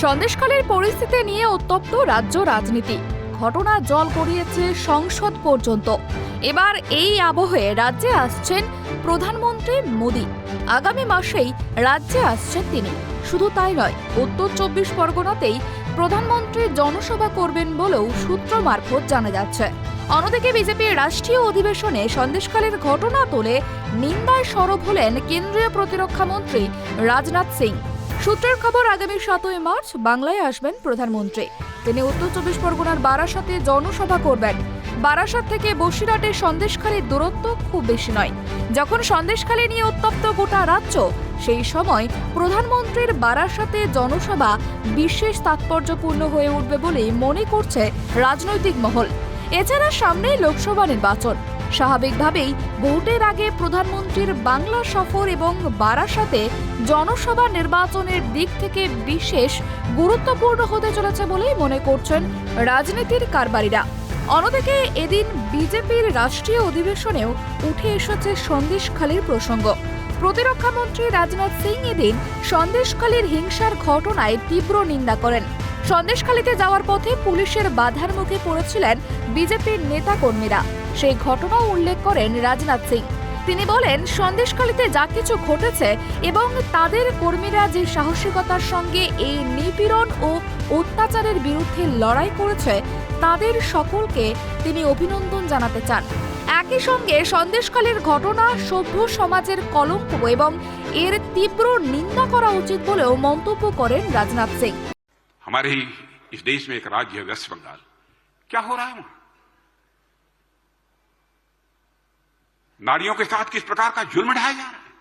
সন্দেশখালীর পরিস্থিতি নিয়ে উত্তপ্ত রাজ্য রাজনীতি। ঘটনা জল গড়িয়েছে সংসদ পর্যন্ত। এবার এই আবহে রাজ্যে আসছেন প্রধানমন্ত্রী মোদী। আগামী মাসেই রাজ্যে আসছেন তিনি। শুধু তাই নয়, উত্তর 24 পরগনাতেই প্রধানমন্ত্রী জনসভা করবেন বলেও সূত্র মারফত জানা যাচ্ছে। অন্যদিকে বিজেপির রাষ্ট্রীয় অধিবেশনে সন্দেশখালীর ঘটনা তুলে নিন্দায় সরব হলেন কেন্দ্রীয় প্রতিরক্ষা মন্ত্রী রাজনাথ সিং। সূত্রের খবর, আগামী 7ই মার্চ বাংলায় আসবেন প্রধানমন্ত্রী। তিনি উত্তর 24 পরগনার বারাসাতে জনসভা করবেন। বারাসাত থেকে বসিরহাটের সন্দেশখালীর দূরত্ব খুব বেশি নয়। যখন সন্দেশখালী নিয়ে উত্তপ্ত গোটা রাজ্য, সেই সময় প্রধানমন্ত্রীর বারাসাতে জনসভা বিশেষ তাৎপর্যপূর্ণ হয়ে উঠবে বলে মনে করছে রাজনৈতিক মহল। এছাড়া সামনেই লোকসভা নির্বাচন। স্বাভাবিকভাবেই ভোটের আগে প্রধানমন্ত্রীর বাংলা সফর এবং বারাসাতে জনসভা নির্বাচনের দিক থেকে বিশেষ গুরুত্বপূর্ণ হতে চলেছে বলেই মনে করছেন রাজনীতির কারবারিরা। অন্যদিকে এদিন বিজেপির রাষ্ট্রীয় অধিবেশনেও উঠে এসেছে সন্দেশখালীর প্রসঙ্গ। প্রতিরক্ষা মন্ত্রী রাজনাথ সিং এদিন সন্দেশখালীর হিংসার ঘটনায় তীব্র নিন্দা করেন। সন্দেশখালীতে যাওয়ার পথে পুলিশের বাধার মুখে পড়েছিলেন বিজেপির নেতাকর্মীরা। সেই ঘটনাও উল্লেখ করেন রাজনাথ সিং। তিনি বলেন, সন্দেশখালীতে যা কিছু ঘটেছে এবং তাদের কর্মীরা যে সাহসিকতার সঙ্গে এই নিপীড়ন ও অত্যাচারের বিরুদ্ধে লড়াই করেছে, তাদের সকলকে তিনি অভিনন্দন জানাতে চান। একই সঙ্গে সন্দেশখালীর ঘটনা সভ্য সমাজের কলঙ্ক এবং এর তীব্র নিন্দা করা উচিত বলেও মন্তব্য করেন রাজনাথ সিং। हमारे ही इस देश में एक राज्य है वेस्ट बंगाल। क्या हो रहा है वहां? नारियों के साथ किस प्रकार का जुल्म ढाया जा रहा है,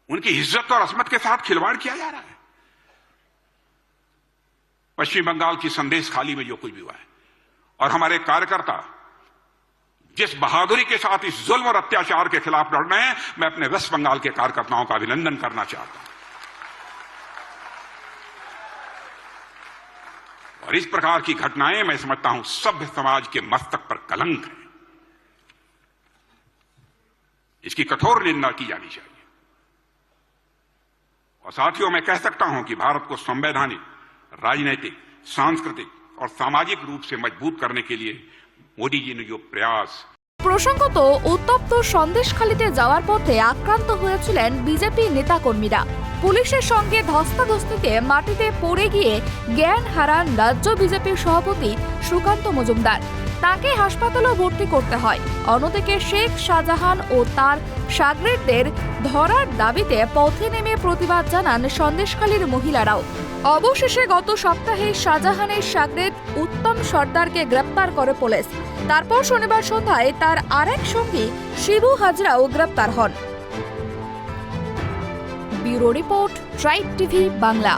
उनकी इज्जत और असमत के साथ खिलवाड़ किया जा रहा है। पश्चिम बंगाल की संदेशखाली में जो कुछ भी हुआ है, और हमारे कार्यकर्ता जिस बहादुरी के साथ इस जुल्म और अत्याचार के खिलाफ लड़ रहे हैं, मैं अपने वेस्ट बंगाल के कार्यकर्ताओं का अभिनंदन करना चाहता हूं। और इस प्रकार की घटनाएं मैं समझता हूं सभ्य समाज के मस्तक पर कलंक है। इसकी कठोर निंदा की जानी चाहिए। और साथियों, मैं कह सकता हूं कि भारत को संवैधानिक, राजनीतिक, सांस्कृतिक और सामाजिक रूप से मजबूत करने के लिए मोदी जी ने जो प्रयास। প্রসঙ্গত, উত্তপ্ত সন্দেশখালীতে যাওয়ার পথে আক্রান্ত হয়েছিলেন বিজেপি নেতাকর্মীরা। পুলিশের সঙ্গে ধস্তাধস্তিতে মাটিতে পড়ে গিয়ে জ্ঞান হারান রাজ্য বিজেপির সভাপতি সুকান্ত মজুমদার। তাকে হাসপাতালে ভর্তি করতে হয়। অন্যদিকে শেখ শাহজাহান ও তার শাগরেদদের ধরার দাবিতে পথে নেমে প্রতিবাদ জানান সন্দেশখালীর মহিলারাও। অবশেষে গত সপ্তাহে শাহজাহানের শাগরেদ উত্তম সর্দারকে গ্রেপ্তার করে পুলিশ। তারপর শনিবার সন্ধ্যায় তার আরেক সঙ্গী শিবু হাজরাও গ্রেপ্তার হন। Bureau report, tribe TV Bangla.